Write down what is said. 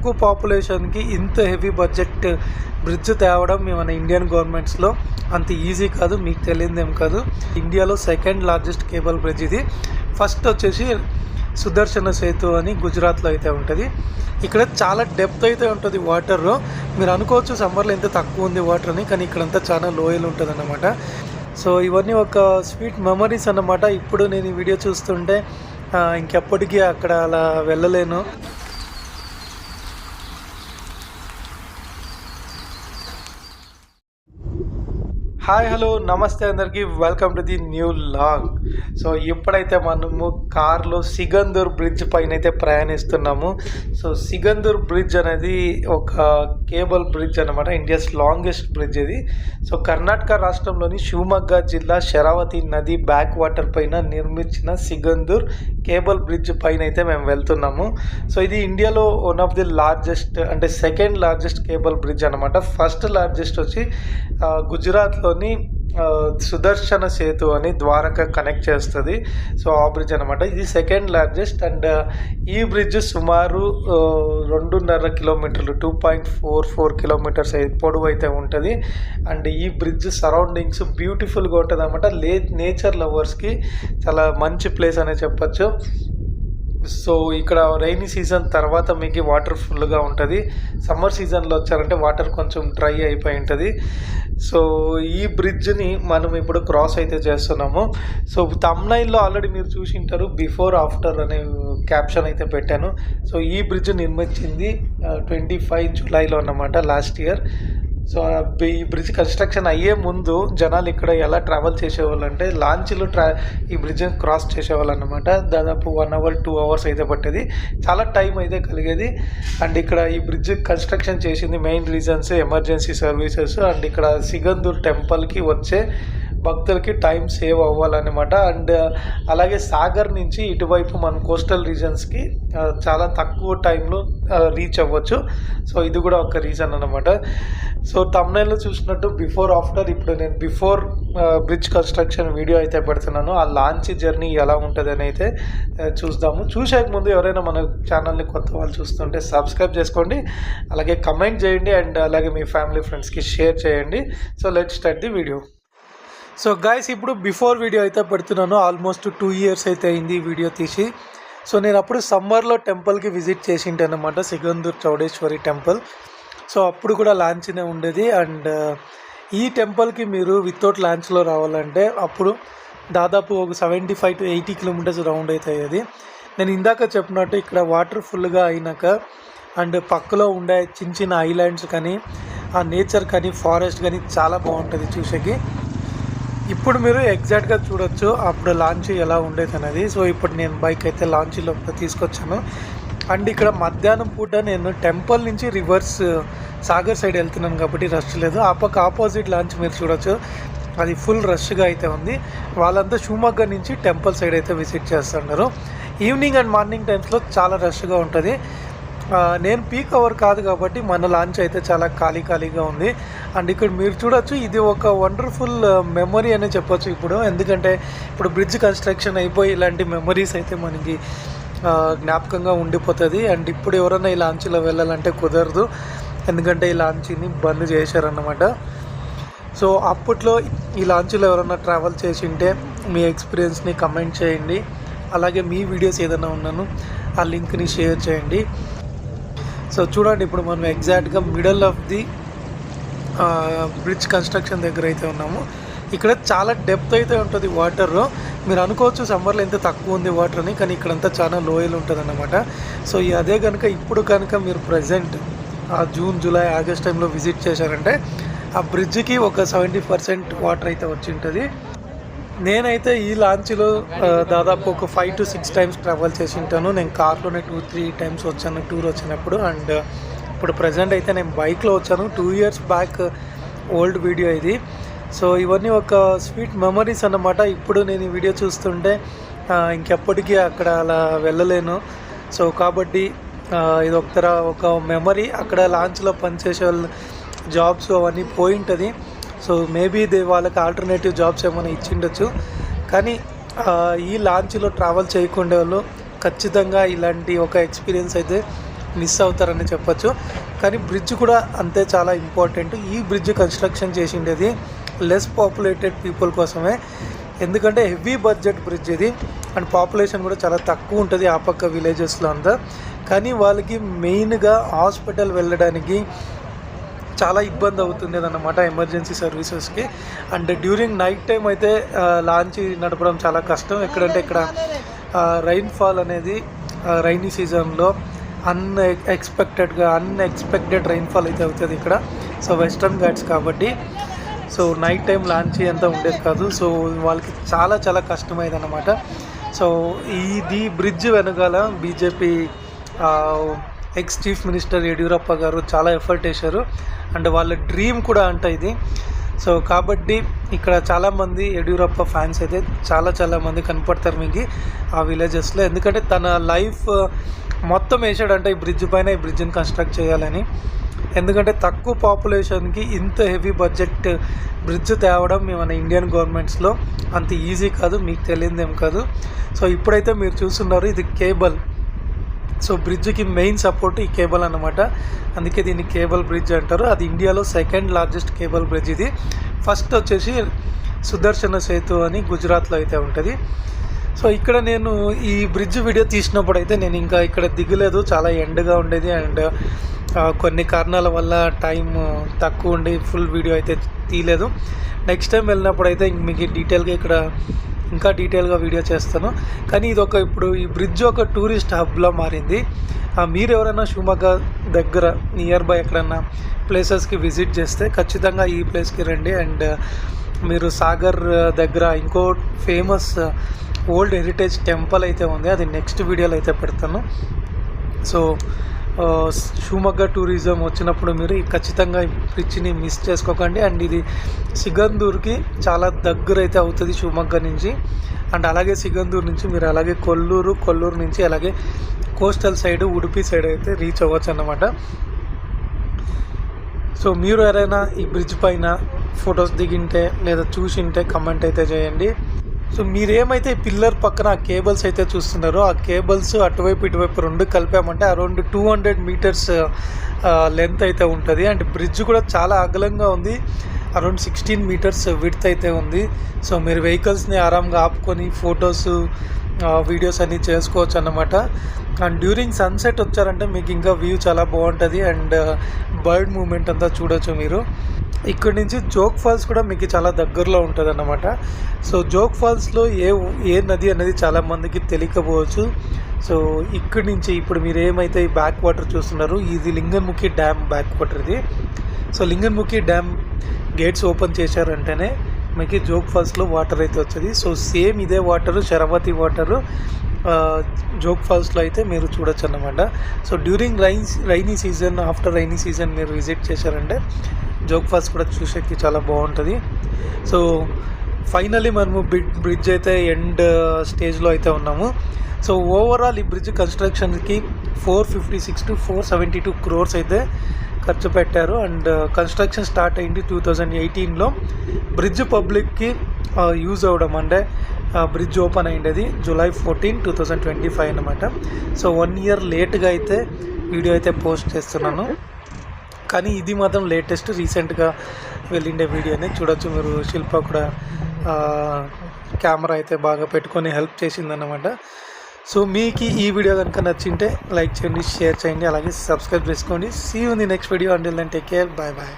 తక్కువ పాపులేషన్కి ఇంత heavy budget bridge తేవడం మన ఇండియన్ గవర్నమెంట్స్లో అంత ఈజీ కాదు, మీకు తెలియదేం కాదు. ఇండియాలో సెకండ్ లార్జెస్ట్ కేబుల్ బ్రిడ్జ్ ఇది. ఫస్ట్ వచ్చేసి సుదర్శన సేతు అని గుజరాత్లో అయితే ఉంటుంది. ఇక్కడ చాలా డెప్త్ అయితే ఉంటుంది వాటర్. మీరు అనుకోవచ్చు సమ్మర్లో ఎంత తక్కువ ఉంది వాటర్ అని, కానీ ఇక్కడంతా చాలా లోయలు ఉంటుంది అన్నమాట. సో ఇవన్నీ ఒక స్వీట్ మెమరీస్ అన్నమాట. ఇప్పుడు నేను ఈ వీడియో చూస్తుంటే ఇంకెప్పటికీ అక్కడ అలా వెళ్ళలేను. హాయ్ హలో నమస్తే అందరికీ, welcome to the new log. So ఇప్పుడైతే మనము కార్లో సిగందూర్ బ్రిడ్జ్ పైన అయితే ప్రయాణిస్తున్నాము. సో సిగందూర్ బ్రిడ్జ్ అనేది ఒక కేబుల్ బ్రిడ్జ్ అనమాట, ఇండియాస్ లాంగెస్ట్ బ్రిడ్జ్ ఇది. సో కర్ణాటక రాష్ట్రంలోని శివమొగ్గ జిల్లా శరావతి నది బ్యాక్ వాటర్ పైన నిర్మించిన సిగందూర్ కేబుల్ బ్రిడ్జ్ పైన అయితే మేము వెళ్తున్నాము. సో ఇది ఇండియాలో వన్ ఆఫ్ ది లార్జెస్ట్, అంటే సెకండ్ లార్జెస్ట్ కేబుల్ బ్రిడ్జ్ అనమాట. ఫస్ట్ లార్జెస్ట్ వచ్చి గుజరాత్లో సుదర్శన సేతు అని ద్వారకా కనెక్ట్ చేస్తుంది. సో ఆ బ్రిడ్జ్ అనమాట. ఇది సెకండ్ లార్జెస్ట్. అండ్ ఈ బ్రిడ్జ్ సుమారు 2.5 కిలోమీటర్లు 2.44 కిలోమీటర్స్ పొడవు అయితే ఉంటుంది. అండ్ ఈ బ్రిడ్జ్ సరౌండింగ్స్ బ్యూటిఫుల్గా ఉంటుంది అనమాట. నేచర్ లవర్స్కి చాలా మంచి ప్లేస్ అనే చెప్పచ్చు. సో ఇక్కడ రైనీ సీజన్ తర్వాత మీకు వాటర్ ఫుల్గా ఉంటుంది. సమ్మర్ సీజన్లో వచ్చారంటే వాటర్ కొంచెం డ్రై అయిపోయి ఉంటుంది. సో ఈ బ్రిడ్జ్ని మనం ఇప్పుడు క్రాస్ అయితే చేస్తున్నాము. సో థంబ్నైల్లో ఆల్రెడీ మీరు చూసి ఉంటారు, బిఫోర్ ఆఫ్టర్ అనే క్యాప్షన్ అయితే పెట్టాను. సో ఈ బ్రిడ్జ్ నిర్మించింది 25 జూలైలో అన్నమాట, లాస్ట్ ఇయర్. సో ఈ బ్రిడ్జ్ కన్స్ట్రక్షన్ అయ్యే ముందు జనాలు ఇక్కడ ఎలా ట్రావెల్ చేసేవాళ్ళు అంటే లాంచ్లు ఈ బ్రిడ్జ్ని క్రాస్ చేసేవాళ్ళు అన్నమాట. దాదాపు 1 అవర్ 2 అవర్స్ అయితే పట్టేది, చాలా టైం అయితే కలిగేది. అండ్ ఇక్కడ ఈ బ్రిడ్జ్ కన్స్ట్రక్షన్ చేసింది main reasons emergency services and ఇక్కడ సిగందూర్ టెంపుల్కి వచ్చే భక్తులకి టైం సేవ్ అవ్వాలన్నమాట. అండ్ అలాగే సాగర్ నుంచి ఇటువైపు మన కోస్టల్ రీజన్స్కి చాలా తక్కువ టైంలో రీచ్ అవ్వచ్చు. సో ఇది కూడా ఒక రీజన్ అన్నమాట. సో థంబ్నైల్లో చూసినట్టు బిఫోర్ ఆఫ్టర్, ఇప్పుడు నేను బిఫోర్ బ్రిడ్జ్ కన్స్ట్రక్షన్ వీడియో అయితే పెడుతున్నాను. ఆ లాంచ్ జర్నీ ఎలా ఉంటుంది అని అయితే చూద్దాము. చూసాక ముందు ఎవరైనా మన ఛానల్ని కొత్త వాళ్ళు చూస్తుంటే సబ్స్క్రైబ్ చేసుకోండి, అలాగే కమెంట్ చేయండి, అండ్ అలాగే మీ ఫ్యామిలీ ఫ్రెండ్స్కి షేర్ చేయండి. So let's start the video. So guys, ఇప్పుడు బిఫోర్ వీడియో అయితే పెడుతున్నాను. ఆల్మోస్ట్ 2 ఇయర్స్ అయితే అయింది ఈ వీడియో తీసి. సో నేను అప్పుడు సమ్మర్లో టెంపుల్కి విజిట్ చేసింటాను అన్నమాట, సిగందూర్ చౌడేశ్వరి టెంపుల్. సో అప్పుడు కూడా లాంచ్నే ఉండేది. అండ్ ఈ టెంపుల్కి మీరు వితౌట్ లాంచ్లో రావాలంటే అప్పుడు దాదాపు ఒక 75 to 80 కిలోమీటర్స్ రౌండ్ అయితే అయ్యేది. నేను ఇందాక చెప్పినట్టు ఇక్కడ వాటర్ ఫుల్గా అయినాక అండ్ పక్కలో ఉండే చిన్న చిన్న ఐలాండ్స్ కానీ ఆ నేచర్ కానీ ఫారెస్ట్ కానీ చాలా బాగుంటుంది చూసేకి. ఇప్పుడు మీరు ఎగ్జాక్ట్గా చూడొచ్చు అప్పుడు లాంచ్ ఎలా ఉండేది అనేది. సో ఇప్పుడు నేను బైక్ అయితే లాంచ్లో తీసుకొచ్చాను. అండ్ ఇక్కడ మధ్యాహ్నం పూట నేను టెంపుల్ నుంచి రివర్స్ సాగర్ సైడ్ వెళ్తున్నాను కాబట్టి రష్ లేదు. ఆ పక్క ఆపోజిట్ లాంచ్ మీరు చూడొచ్చు, అది ఫుల్ రష్గా అయితే ఉంది. వాళ్ళంతా శివమొగ్గ నుంచి టెంపుల్ సైడ్ అయితే విజిట్ చేస్తున్నారు. ఈవినింగ్ అండ్ మార్నింగ్ టైమ్స్లో చాలా రష్గా ఉంటుంది. నేను పీక్ అవర్ కాదు కాబట్టి మన లాంచ్ అయితే చాలా ఖాళీగా ఉంది. అండ్ ఇక్కడ మీరు చూడొచ్చు, ఇది ఒక వండర్ఫుల్ మెమరీ అనే చెప్పొచ్చు ఇప్పుడు. ఎందుకంటే ఇప్పుడు బ్రిడ్జ్ కన్స్ట్రక్షన్ అయిపోయి ఇలాంటి మెమరీస్ అయితే మనకి జ్ఞాపకంగా ఉండిపోతుంది. అండ్ ఇప్పుడు ఎవరైనా ఈ లాంచ్లో వెళ్ళాలంటే కుదరదు, ఎందుకంటే ఈ లాంచ్ని బంద్ చేశారన్నమాట. సో అప్పట్లో ఈ లాంచ్లో ఎవరైనా ట్రావెల్ చేసి ఉంటే మీ ఎక్స్పీరియన్స్ని కమెంట్ చేయండి, అలాగే మీ వీడియోస్ ఏదైనా ఉన్నాను ఆ లింక్ని షేర్ చేయండి. సో చూడండి, ఇప్పుడు మనం ఎగ్జాక్ట్గా middle of the bridge construction దగ్గర అయితే ఉన్నాము. ఇక్కడ చాలా డెప్త్ అయితే ఉంటుంది వాటర్. మీరు అనుకోవచ్చు సమ్మర్లో ఎంత తక్కువ ఉంది వాటర్ అని, కానీ ఇక్కడంతా చాలా లోయలు ఉంటుంది అన్నమాట. సో అదే కనుక ఇప్పుడు కనుక మీరు ప్రజెంట్ జూన్ జూలై ఆగస్ట్ టైంలో విజిట్ చేశారంటే ఆ బ్రిడ్జ్కి ఒక 70% వాటర్ అయితే వచ్చి ఉంటుంది. నేనైతే ఈ లాంచ్లో దాదాపు ఒక 5 to 6 టైమ్స్ ట్రావెల్ చేసి ఉంటాను. నేను కార్లోనే 2-3 టైమ్స్ వచ్చాను టూర్ వచ్చినప్పుడు. అండ్ ఇప్పుడు ప్రజెంట్ అయితే నేను బైక్లో వచ్చాను. 2 ఇయర్స్ బ్యాక్ ఓల్డ్ వీడియో ఇది. సో ఇవన్నీ ఒక స్వీట్ మెమరీస్ అన్నమాట. ఇప్పుడు నేను ఈ వీడియో చూస్తుంటే ఇంకెప్పటికీ అక్కడ అలా వెళ్ళలేను. సో కాబట్టి ఇది ఒక మెమరీ. అక్కడ లాంచ్లో పనిచేసే వాళ్ళు జాబ్స్ అవన్నీ పోయి ఉంటుంది. సో మేబీ వాళ్ళకి ఆల్టర్నేటివ్ జాబ్స్ ఏమైనా ఇచ్చిండొచ్చు, కానీ ఈ లాంచ్లో ట్రావెల్ చేయకుండా వాళ్ళు ఖచ్చితంగా ఇలాంటి ఒక ఎక్స్పీరియన్స్ అయితే మిస్ అవుతారని చెప్పొచ్చు. కానీ బ్రిడ్జ్ కూడా అంతే చాలా ఇంపార్టెంట్. ఈ బ్రిడ్జ్ కన్స్ట్రక్షన్ చేసిండేది లెస్ పాపులేటెడ్ పీపుల్ కోసమే, ఎందుకంటే హెవీ బడ్జెట్ బ్రిడ్జ్ ఇది అండ్ పాపులేషన్ కూడా చాలా తక్కువ ఉంటుంది ఆ పక్క విలేజెస్లో అంతా. కానీ వాళ్ళకి మెయిన్గా హాస్పిటల్ వెళ్ళడానికి చాలా ఇబ్బంది అవుతుంది అన్నమాట, ఎమర్జెన్సీ సర్వీసెస్కి. అండ్ డ్యూరింగ్ నైట్ టైం అయితే లాంచ్ నడపడం చాలా కష్టం. ఎక్కడంటే ఇక్కడ రైన్ఫాల్ అనేది రైనీ సీజన్లో అన్ఎక్స్పెక్టెడ్ రైన్ఫాల్ అయితే అవుతుంది ఇక్కడ. సో వెస్టర్న్ ఘాట్స్ కాబట్టి సో నైట్ టైం లాంచ్ అంతా ఉండేది కాదు. సో వాళ్ళకి చాలా చాలా కష్టమైంది అన్నమాట. సో ఇది బ్రిడ్జ్ వెనకాల BJP ex chief minister Yediyurappa గారు చాలా ఎఫర్ట్ వేశారు అండ్ వాళ్ళ డ్రీమ్ కూడా అంట ఇది. సో కాబట్టి ఇక్కడ చాలామంది యడ్యూరప్ప ఫ్యాన్స్ అయితే చాలామంది కనపడతారు మీకు ఆ విలేజెస్లో, ఎందుకంటే తన లైఫ్ మొత్తం వేసాడంట ఈ బ్రిడ్జ్ పైన, ఈ బ్రిడ్జ్ని కన్స్ట్రక్ట్ చేయాలని. ఎందుకంటే తక్కువ పాపులేషన్కి ఇంత హెవీ బడ్జెట్ బ్రిడ్జ్ తేవడం మన ఇండియన్ గవర్నమెంట్స్లో అంత ఈజీ కాదు, మీకు తెలియదేం కాదు. సో ఇప్పుడైతే మీరు చూస్తున్నారు ఇది కేబుల్. సో బ్రిడ్జ్కి మెయిన్ సపోర్ట్ ఈ కేబుల్ అన్నమాట, అందుకే దీన్ని కేబుల్ బ్రిడ్జ్ అంటారు. అది ఇండియాలో సెకండ్ లార్జెస్ట్ కేబుల్ బ్రిడ్జ్ ఇది. ఫస్ట్ వచ్చేసి సుదర్శన సేతు అని గుజరాత్లో అయితే ఉంటుంది. సో ఇక్కడ నేను ఈ బ్రిడ్జ్ వీడియో తీసినప్పుడు అయితే నేను ఇంకా ఇక్కడ దిగలేదు, చాలా ఎండగా ఉండేది అండ్ కొన్ని కారణాల వల్ల టైం తక్కువ ఉండి ఫుల్ వీడియో అయితే తీయలేదు. నెక్స్ట్ టైం వెళ్ళినప్పుడు అయితే మీకు ఇంకా డీటెయిల్గా వీడియో చేస్తాను. కానీ ఇప్పుడు ఈ బ్రిడ్జ్ ఒక టూరిస్ట్ హబ్లా మారింది. మీరు ఎవరైనా షివమొగ్గ దగ్గర నియర్ బై ఎక్కడన్నా ప్లేసెస్కి విజిట్ చేస్తే ఖచ్చితంగా ఈ ప్లేస్కి రండి. అండ్ మీరు సాగర్ దగ్గర ఇంకో ఫేమస్ ఓల్డ్ హెరిటేజ్ టెంపుల్ అయితే ఉంది, అది నెక్స్ట్ వీడియోలో అయితే పెడతాను. సో షివమొగ్గ టూరిజం వచ్చినప్పుడు మీరు ఖచ్చితంగా ఈ బ్రిడ్జ్ని మిస్ చేసుకోకండి. అండ్ ఇది సిగందూర్కి చాలా దగ్గర అయితే అవుతుంది షివమొగ్గ నుంచి. అండ్ అలాగే సిగందూర్ నుంచి మీరు అలాగే కొల్లూరు నుంచి అలాగే కోస్టల్ సైడ్ ఉడుపి సైడ్ అయితే రీచ్ అవ్వచ్చు అన్నమాట. సో మీరు ఎవరైనా ఈ బ్రిడ్జ్ పైన ఫొటోస్ దిగింటే లేదా చూసింటే కమెంట్ అయితే చేయండి. సో మీరేమైతే పిల్లర్ పక్కన ఆ కేబుల్స్ అయితే చూస్తున్నారో ఆ కేబుల్స్ అటువైపు ఇటువైపు రెండు కలిపామంటే అరౌండ్ 200 మీటర్స్ లెంత్ అయితే ఉంటుంది. అండ్ బ్రిడ్జ్ కూడా చాలా అగలంగా ఉంది, అరౌండ్ 16 మీటర్స్ విడ్త్ అయితే ఉంది. సో మీరు వెహికల్స్ని ఆరాంగా ఆపుకొని ఫొటోస్ వీడియోస్ అన్నీ చేసుకోవచ్చు అన్నమాట. అండ్ డ్యూరింగ్ సన్సెట్ వచ్చారంటే మీకు ఇంకా వ్యూ చాలా బాగుంటుంది అండ్ బర్డ్ మూమెంట్ అంతా చూడొచ్చు మీరు. ఇక్కడ నుంచి జోగ్ ఫాల్స్ కూడా మీకు చాలా దగ్గరలో ఉంటుంది అన్నమాట. సో జోగ్ ఫాల్స్లో ఏ నది అనేది చాలామందికి తెలియకపోవచ్చు. సో ఇక్కడి నుంచి ఇప్పుడు మీరు ఏమైతే ఈ బ్యాక్ వాటర్ చూస్తున్నారో ఇది లింగన్ముఖి డ్యామ్ బ్యాక్ వాటర్ ఇది. సో లింగన్ముఖి డ్యామ్ గేట్స్ ఓపెన్ చేశారంటేనే మీకు జోగ్ ఫాల్స్లో వాటర్ అయితే వచ్చేది. సో సేమ్ ఇదే వాటరు శరవతి వాటరు జోగ్ ఫాల్స్లో అయితే మీరు చూడొచ్చు అన్నమాట. So during rainy season after rainy season మీరు విజిట్ చేశారంటే జోగ్ ఫాల్స్ కూడా చూసేకి చాలా బాగుంటుంది. సో ఫైనలీ మనము బ్రిడ్జ్ అయితే ఎండ్ స్టేజ్లో అయితే ఉన్నాము. సో ఓవరాల్ ఈ బ్రిడ్జ్ కన్స్ట్రక్షన్కి 456 to 472 crores అయితే ఖర్చు పెట్టారు. అండ్ కన్స్ట్రక్షన్ స్టార్ట్ అయింది 2018లో. బ్రిడ్జ్ పబ్లిక్కి యూజ్ అవ్వడం అంటే బ్రిడ్జ్ ఓపెన్ అయ్యింది July 14, 2025 అనమాట. సో 1 year లేట్గా అయితే వీడియో అయితే పోస్ట్ చేస్తున్నాను, కానీ ఇది మాత్రం లేటెస్ట్ రీసెంట్గా వెళ్ళిండే వీడియోని చూడొచ్చు మీరు. శిల్ప కూడా కెమెరా అయితే బాగా పెట్టుకొని హెల్ప్ చేసిందన్నమాట. సో మీకు ఈ వీడియో కనుక నచ్చింటే లైక్ చేయండి, షేర్ చేయండి, అలాగే సబ్స్క్రైబ్ చేసుకోండి. See you in the next video. Until then take care, bye bye.